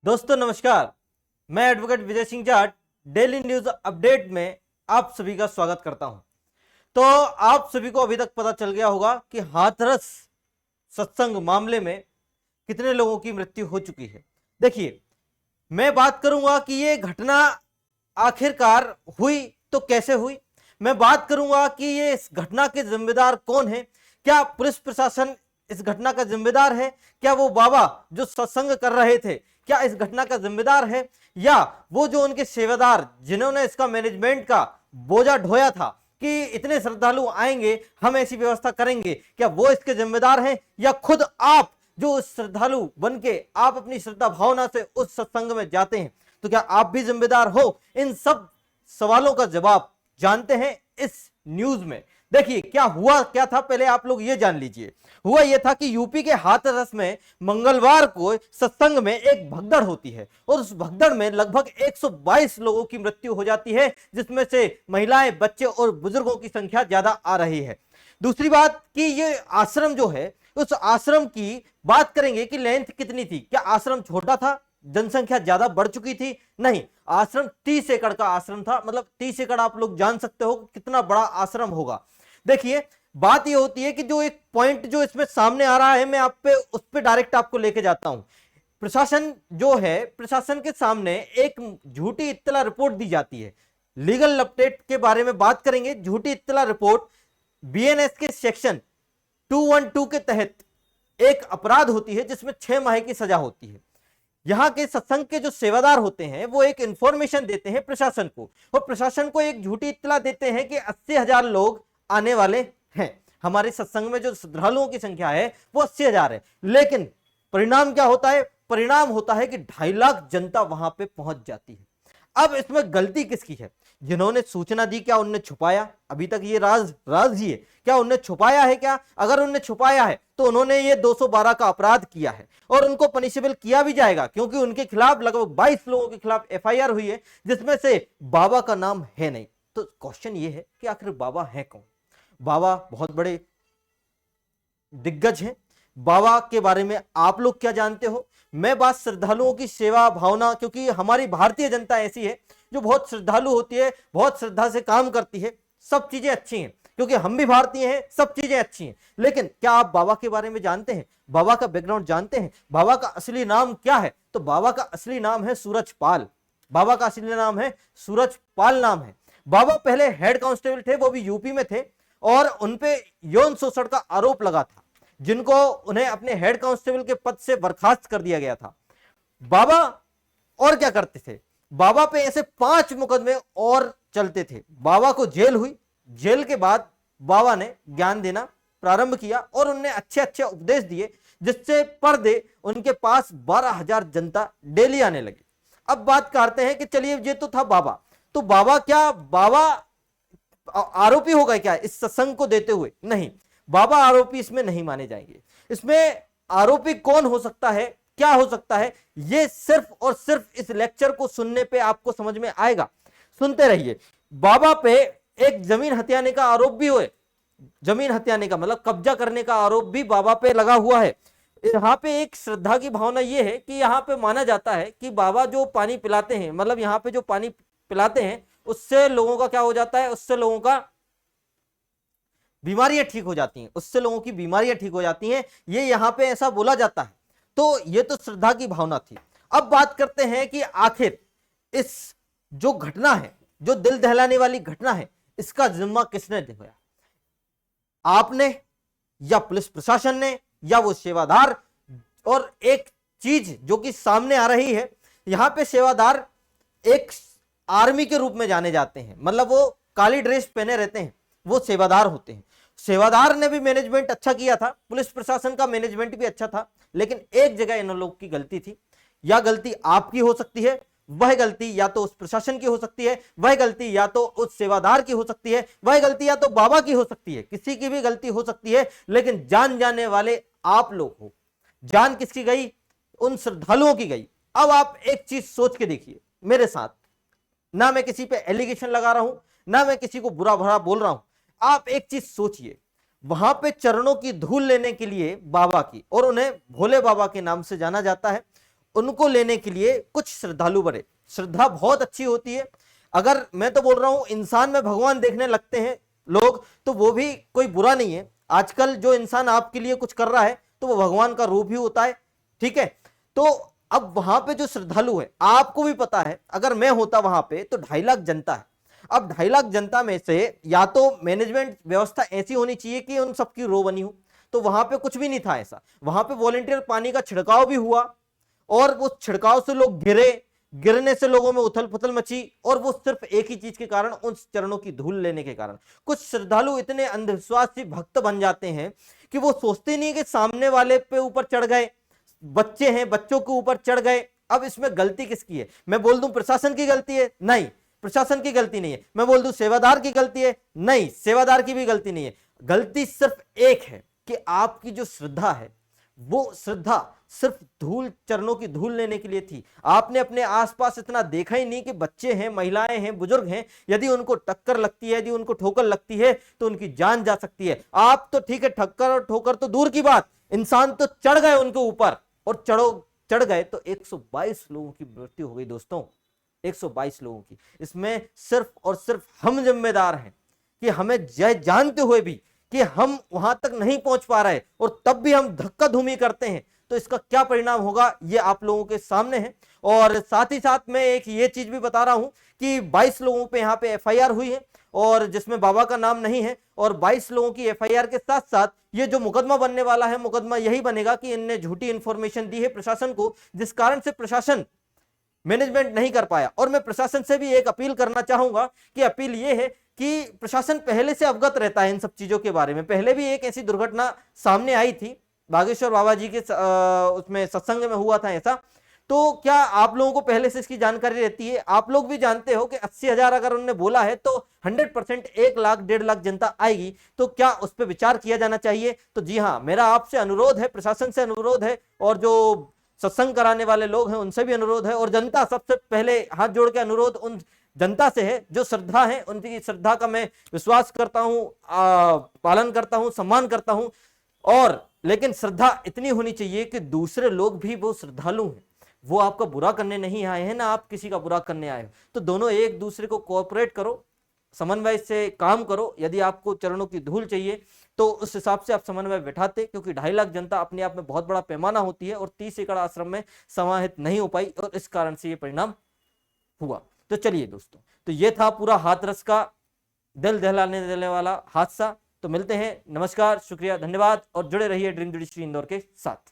दोस्तों नमस्कार। मैं advocate Vijay Singh Jat daily news update में आप सभी का स्वागत करता हूं। तो आप सभी को अभी तक पता चल गया होगा कि हाथरस सत्संग मामले में कितने लोगों की मृत्यु हो चुकी है। देखिए, मैं बात करूंगा कि ये घटना आखिरकार हुई तो कैसे हुई। मैं बात करूंगा कि ये इस घटना के जिम्मेदार कौन है। क्या पुलिस प्रशासन इस घटना का जिम्मेदार है? क्या वो बाबा जो सत्संग कर रहे थे क्या इस घटना का जिम्मेदार है, या वो जो उनके सेवादार जिन्होंने इसका मैनेजमेंट का बोझा ढोया था कि इतने श्रद्धालु आएंगे, हम ऐसी व्यवस्था करेंगे, क्या वो इसके जिम्मेदार हैं? या खुद आप जो श्रद्धालु बन के आप अपनी श्रद्धा भावना से उस सत्संग में जाते हैं, तो क्या आप भी जिम्मेदार हो? इन सब सवालों का जवाब जानते हैं इस न्यूज में। देखिए क्या हुआ क्या था, पहले आप लोग ये जान लीजिए। हुआ यह था कि यूपी के हाथरस में मंगलवार को सत्संग में एक भगदड़ होती है और उस भगदड़ में लगभग 122 लोगों की मृत्यु हो जाती है, जिसमें से महिलाएं, बच्चे और बुजुर्गों की संख्या ज्यादा आ रही है। दूसरी बात कि ये आश्रम जो है, उस आश्रम की बात करेंगे कि लेंथ कितनी थी। क्या आश्रम छोटा था, जनसंख्या ज्यादा बढ़ चुकी थी? नहीं, आश्रम 30 एकड़ का आश्रम था। मतलब 30 एकड़ आप लोग जान सकते हो कितना बड़ा आश्रम होगा। देखिए बात ये होती है कि जो एक पॉइंट जो इसमें सामने आ रहा है, मैं आप पे उस पे डायरेक्ट आपको लेके जाता हूं। प्रशासन जो है, प्रशासन के सामने एक झूठी इत्तला रिपोर्ट दी जाती है। लीगल अपडेट के बारे में बात करेंगे। झूठी इत्तला रिपोर्ट बीएनएस के सेक्शन 212 के तहत एक अपराध होती है जिसमें 6 माह की सजा होती है। यहां के सत्संग के जो सेवादार होते हैं वो एक इंफॉर्मेशन देते हैं प्रशासन को, और प्रशासन को एक झूठी इत्तला देते हैं कि 80,000 लोग आने वाले हैं। हमारे सत्संग में जो श्रद्धालुओं की संख्या है वो 80,000 है, लेकिन परिणाम क्या होता है? परिणाम होता है कि 2.5 लाख जनता वहां पे पहुंच जाती है। अब इसमें गलती किसकी है? जिन्होंने सूचना दी, क्या उनने छुपाया? अभी तक ये राज ही है। क्या उनने छुपाया है? क्या अगर उनने छुपाया है तो उन्होंने ये 212 का अपराध किया है और उनको पनिशेबल किया भी जाएगा, क्योंकि उनके खिलाफ लगभग 22 लोगों के खिलाफ एफआईआर हुई है, जिसमें से बाबा का नाम है नहीं। तो क्वेश्चन ये है कि आखिर बाबा है कौन? बाबा बहुत बड़े दिग्गज हैं। बाबा के बारे में आप लोग क्या जानते हो? मैं बात श्रद्धालुओं की सेवा भावना, क्योंकि हमारी भारतीय जनता ऐसी है जो बहुत श्रद्धालु होती है, बहुत श्रद्धा से काम करती है। सब चीजें अच्छी हैं, क्योंकि हम भी भारतीय हैं, सब चीजें अच्छी हैं। लेकिन क्या आप बाबा के बारे में जानते हैं? बाबा का बैकग्राउंड जानते हैं? बाबा का असली नाम क्या है? तो बाबा का असली नाम है सूरजपाल। बाबा का असली नाम है सूरजपाल नाम है। बाबा पहले हेड कांस्टेबल थे, वो भी यूपी में थे, और उनपे यौन शोषण का आरोप लगा था, जिनको उन्हें अपने हेड कांस्टेबल के पद से बर्खास्त कर दिया गया था। बाबा और क्या करते थे? बाबा पे ऐसे 5 मुकदमे और चलते थे। बाबा को जेल हुई। जेल के बाद बाबा ने ज्ञान देना प्रारंभ किया और उन्हें अच्छे अच्छे उपदेश दिए, जिससे पर डे उनके पास 12,000 जनता डेली आने लगी। अब बात करते हैं कि चलिए ये तो था बाबा, तो बाबा क्या बाबा आरोपी होगा क्या इस सत्संग को देते हुए? नहीं, बाबा आरोपी इसमें नहीं माने जाएंगे। इसमें आरोपी कौन हो सकता है, क्या हो सकता है, ये सिर्फ और सिर्फ इस लेक्चर को सुनने पे आपको समझ में आएगा। सुनते रहिए। बाबा पे एक जमीन हथियाने का आरोप भी हुए। जमीन हथियाने का मतलब कब्जा करने का आरोप भी बाबा पे लगा हुआ है। यहाँ पे एक श्रद्धा की भावना ये है कि यहाँ पे माना जाता है कि बाबा जो पानी पिलाते हैं, मतलब यहाँ पे जो पानी पिलाते हैं, उससे लोगों का क्या हो जाता है? उससे लोगों का बीमारियां ठीक हो जाती हैं, उससे लोगों की बीमारियां ठीक हो जाती हैं, ये यहां पे ऐसा बोला जाता है। तो ये तो श्रद्धा की भावना थी। अब बात करते हैं कि आखिर इस जो घटना है, जो दिल दहलाने वाली घटना है, इसका जिम्मा किसने दिया? आपने, या पुलिस प्रशासन ने, या वो सेवादार? और एक चीज जो कि सामने आ रही है, यहां पे सेवादार एक आर्मी के रूप में जाने जाते हैं, मतलब वो काली ड्रेस पहने रहते हैं, वो सेवादार होते हैं। सेवादार ने भी मैनेजमेंट अच्छा किया था, पुलिस प्रशासन का मैनेजमेंट भी अच्छा था, लेकिन एक जगह इन लोगों की गलती थी। या गलती आपकी हो सकती है, वह गलती या तो उस प्रशासन की हो सकती है, वह गलती या तो उस सेवादार की हो सकती है, वह गलती या तो बाबा की हो सकती है, किसी की भी गलती हो सकती है, लेकिन जान जाने वाले आप लोग हो। जान किसकी गई? उन श्रद्धालुओं की गई। अब आप एक चीज सोच के देखिए मेरे साथ, ना मैं किसी पे एलिगेशन लगा रहा हूं, ना मैं किसी को बुरा भरा बोल रहा हूं। आप एक चीज सोचिए, वहां पे चरणों की धूल लेने के लिए बाबा की, और उन्हें भोले बाबा के नाम से जाना जाता है, उनको लेने के लिए कुछ श्रद्धालु बने। श्रद्धा बहुत अच्छी होती है। अगर मैं तो बोल रहा हूं इंसान में भगवान देखने लगते हैं लोग, तो वो भी कोई बुरा नहीं है। आजकल जो इंसान आपके लिए कुछ कर रहा है तो वो भगवान का रूप ही होता है, ठीक है। तो अब वहां पे जो श्रद्धालु है, आपको भी पता है अगर मैं होता वहां पे तो 2.5 लाख जनता है। अब 2.5 लाख जनता में से या तो मैनेजमेंट व्यवस्था ऐसी होनी चाहिए कि उन सबकी रो बनी हो, तो वहां पे कुछ भी नहीं था ऐसा। वहां पे वॉलेंटियर पानी का छिड़काव भी हुआ और वो छिड़काव से लोग गिरे, गिरने से लोगों में उथल पुथल मची, और वो सिर्फ एक ही चीज के कारण, उन चरणों की धूल लेने के कारण। कुछ श्रद्धालु इतने अंधविश्वासी भक्त बन जाते हैं कि वो सोचते नहीं कि सामने वाले पे ऊपर चढ़ गए, बच्चे हैं बच्चों के ऊपर चढ़ गए। अब इसमें गलती किसकी है? मैं बोल दूं प्रशासन की गलती है? नहीं, प्रशासन की गलती नहीं है। मैं बोल दूं सेवादार की गलती है? नहीं, सेवादार की भी गलती नहीं है। गलती सिर्फ एक है कि आपकी जो श्रद्धा है, वो श्रद्धा सिर्फ धूल, चरणों की धूल लेने के लिए थी। आपने अपने आसपास इतना देखा ही नहीं कि बच्चे हैं, महिलाएं हैं, बुजुर्ग हैं, यदि उनको टक्कर लगती है, यदि उनको ठोकर लगती है तो उनकी जान जा सकती है। आप तो ठीक है, टक्कर और ठोकर तो दूर की बात, इंसान तो चढ़ गए उनके ऊपर, और चढ़ गए तो 122 लोगों की मृत्यु हो गई दोस्तों, 122 लोगों की। इसमें सिर्फ और सिर्फ हम जिम्मेदार हैं कि हमें जानते हुए भी कि हम वहां तक नहीं पहुंच पा रहे और तब भी हम धक्का धूमी करते हैं, तो इसका क्या परिणाम होगा ये आप लोगों के सामने है। और साथ ही साथ मैं एक ये चीज भी बता रहा हूं कि 22 लोगों पे यहाँ पे एफआईआर हुई है, और जिसमें बाबा का नाम नहीं है, और 22 लोगों की एफआईआर के साथ साथ ये जो मुकदमा बनने वाला है, मुकदमा यही बनेगा कि इनने झूठी इंफॉर्मेशन दी है प्रशासन को, जिस कारण से प्रशासन मैनेजमेंट नहीं कर पाया। और मैं प्रशासन से भी एक अपील करना चाहूंगा कि अपील ये है कि प्रशासन पहले से अवगत रहता है इन सब चीजों के बारे में। पहले भी एक ऐसी दुर्घटना सामने आई थी, बागेश्वर बाबा जी के उसमें सत्संग में हुआ था ऐसा। तो क्या आप लोगों को पहले से इसकी जानकारी रहती है? आप लोग भी जानते हो कि 80,000 अगर उन्होंने बोला है तो 100% 1 लाख 1.5 लाख जनता आएगी, तो क्या उस पर विचार किया जाना चाहिए? तो जी हाँ, मेरा आपसे अनुरोध है, प्रशासन से अनुरोध है, और जो सत्संग कराने वाले लोग हैं उनसे भी अनुरोध है, और जनता, सबसे पहले हाथ जोड़ के अनुरोध उन जनता से है जो श्रद्धा है, उनकी श्रद्धा का मैं विश्वास करता हूं, पालन करता हूं, सम्मान करता हूं। और लेकिन श्रद्धा इतनी होनी चाहिए कि दूसरे लोग भी वो श्रद्धालु हैं, वो आपका बुरा करने नहीं आए हैं, ना आप किसी का बुरा करने आए हो। तो दोनों एक दूसरे को कोऑपरेट करो, समन्वय से काम करो। यदि आपको चरणों की धूल चाहिए तो उस हिसाब से आप समन्वय बैठाते, क्योंकि 2.5 लाख जनता अपने आप में बहुत बड़ा पैमाना होती है, और 30 एकड़ आश्रम में समाहित नहीं हो पाई, और इस कारण से ये परिणाम हुआ। तो चलिए दोस्तों, तो ये था पूरा हाथरस का दिल दहलाने देने वाला हादसा। तो मिलते हैं, नमस्कार, शुक्रिया, धन्यवाद, और जुड़े रहिए ड्रीम जुडिशरी इंदौर के साथ।